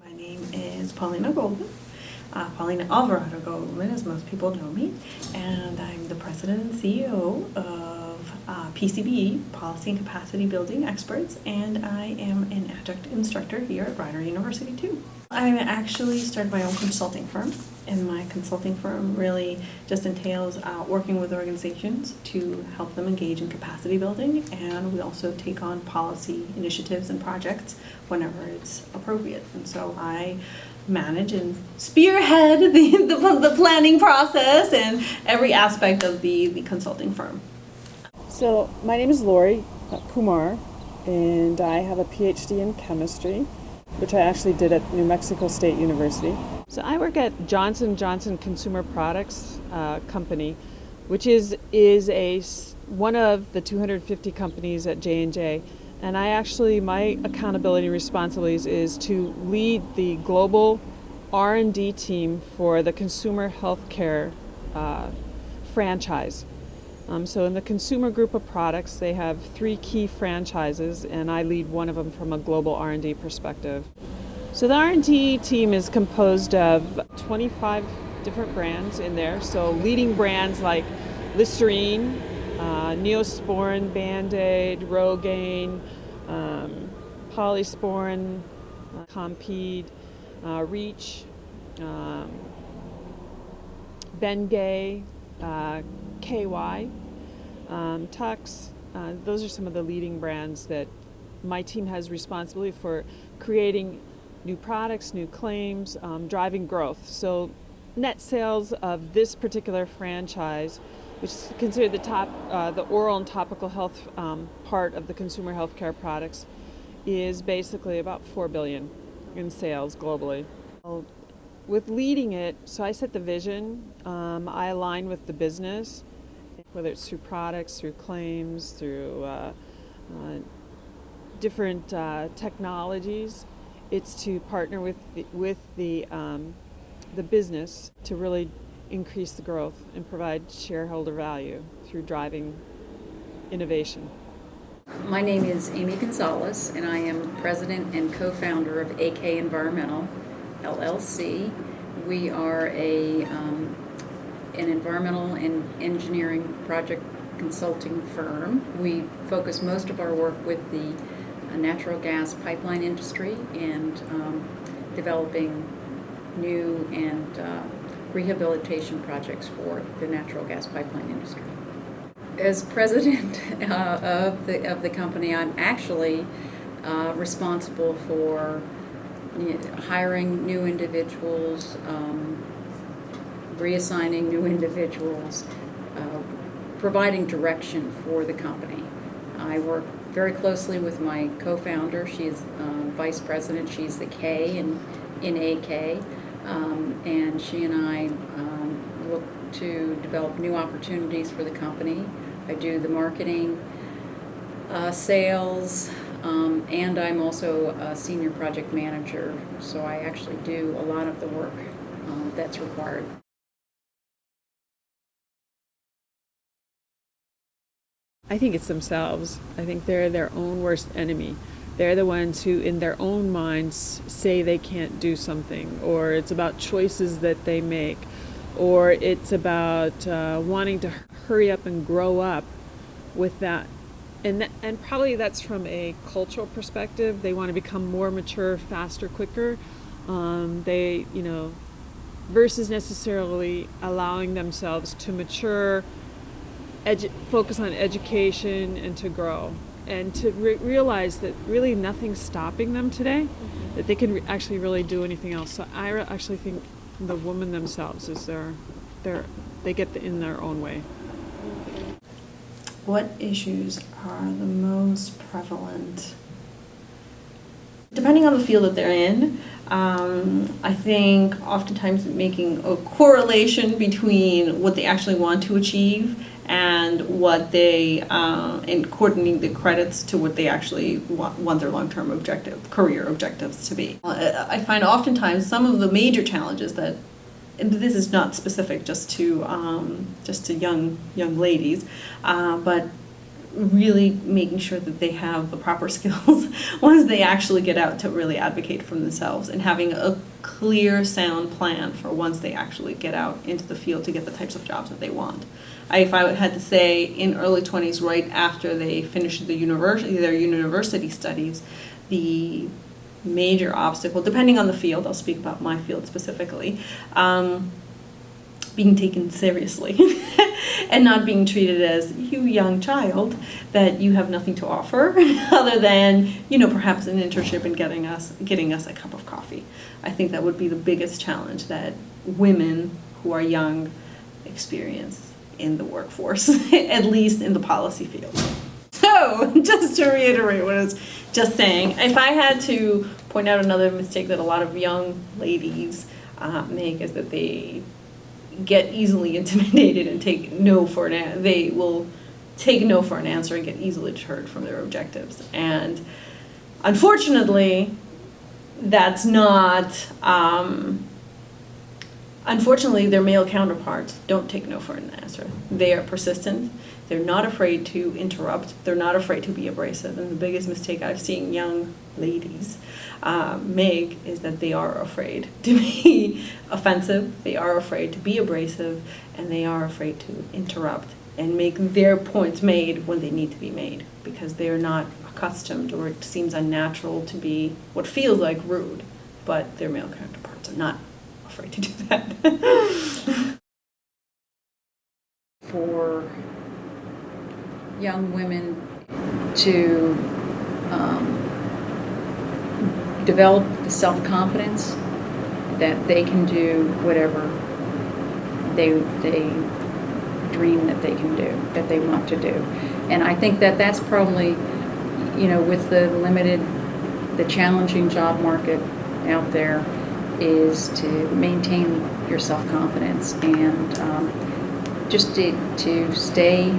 My name is Paulina Goldman, Paulina Alvarado Goldman, as most people know me, and I'm the president and CEO of PCBE, Policy and Capacity Building Experts, and I am an adjunct instructor here at Rider University too. I actually started my own consulting firm, and my consulting firm really just entails working with organizations to help them engage in capacity building, and we also take on policy initiatives and projects whenever it's appropriate. And so I manage and spearhead the planning process and every aspect of the consulting firm. So my name is Lori Kumar, and I have a PhD in chemistry, which I actually did at New Mexico State University. So I work at Johnson & Johnson Consumer Products Company, which is one of the 250 companies at J&J. And my accountability responsibilities is to lead the global R&D team for the consumer healthcare franchise. So in the consumer group of products, they have 3 key franchises, and I lead one of them from a global R&D perspective. So the R&D team is composed of 25 different brands in there. So leading brands like Listerine, Neosporin, Band-Aid, Rogaine, Polysporin, Compeed, Reach, Bengay, KY, Tux. Those are some of the leading brands that my team has responsibility for creating new products, new claims, driving growth. So net sales of this particular franchise, which is considered the oral and topical health part of the consumer healthcare products, is basically about $4 billion in sales globally. With leading it, so I set the vision, I align with the business, whether it's through products, through claims, through different technologies. It's to partner with the business to really increase the growth and provide shareholder value through driving innovation. My name is Amy Gonzalez, and I am president and co-founder of AK Environmental, LLC. We are an environmental and engineering project consulting firm. We focus most of our work with the natural gas pipeline industry and developing new and rehabilitation projects for the natural gas pipeline industry. As president of the company, I'm actually responsible for hiring new individuals, reassigning new individuals, providing direction for the company. I work very closely with my co-founder. She's vice president. She's the K in AK, and she and I look to develop new opportunities for the company. I do the marketing, sales, and I'm also a senior project manager, so I actually do a lot of the work that's required. I think it's themselves. I think they're their own worst enemy. They're the ones who, in their own minds, say they can't do something, or it's about choices that they make, or it's about wanting to hurry up and grow up with that. And probably that's from a cultural perspective. They want to become more mature, faster, quicker. Versus necessarily allowing themselves to mature, focus on education, and to grow. And to realize that really nothing's stopping them today, that they can actually really do anything else. So I actually think the woman themselves is they get in their own way. What issues are the most prevalent? Depending on the field that they're in, I think oftentimes making a correlation between what they actually want to achieve and what they, and coordinating the credits to what they actually want their long-term career objectives to be. I find oftentimes some of the major challenges that, and this is not specific just to young ladies, but really making sure that they have the proper skills once they actually get out to really advocate for themselves, and having a clear, sound plan for once they actually get out into the field to get the types of jobs that they want. If I had to say, in early 20s, right after they finish their university studies, the major obstacle, depending on the field, I'll speak about my field specifically, being taken seriously and not being treated as, you young child, that you have nothing to offer other than, perhaps an internship and getting us a cup of coffee. I think that would be the biggest challenge that women who are young experience in the workforce, at least in the policy field. So, just to reiterate what I was just saying, if I had to point out another mistake that a lot of young ladies make, is that they get easily intimidated and take no for an they will take no for an answer and get easily deterred from their objectives. And unfortunately, that's not unfortunately, their male counterparts don't take no for an answer. They are persistent. They're not afraid to interrupt. They're not afraid to be abrasive. And the biggest mistake I've seen young ladies make is that they are afraid to be offensive. They are afraid to be abrasive, and they are afraid to interrupt and make their points made when they need to be made, because they are not accustomed, or it seems unnatural to be what feels like rude, but their male counterparts are not afraid to do that. For young women to develop the self-confidence that they can do whatever they dream that they can do, that they want to do. And I think that that's probably, with the challenging job market out there, is to maintain your self-confidence and just to stay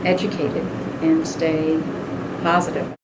educated and stay positive.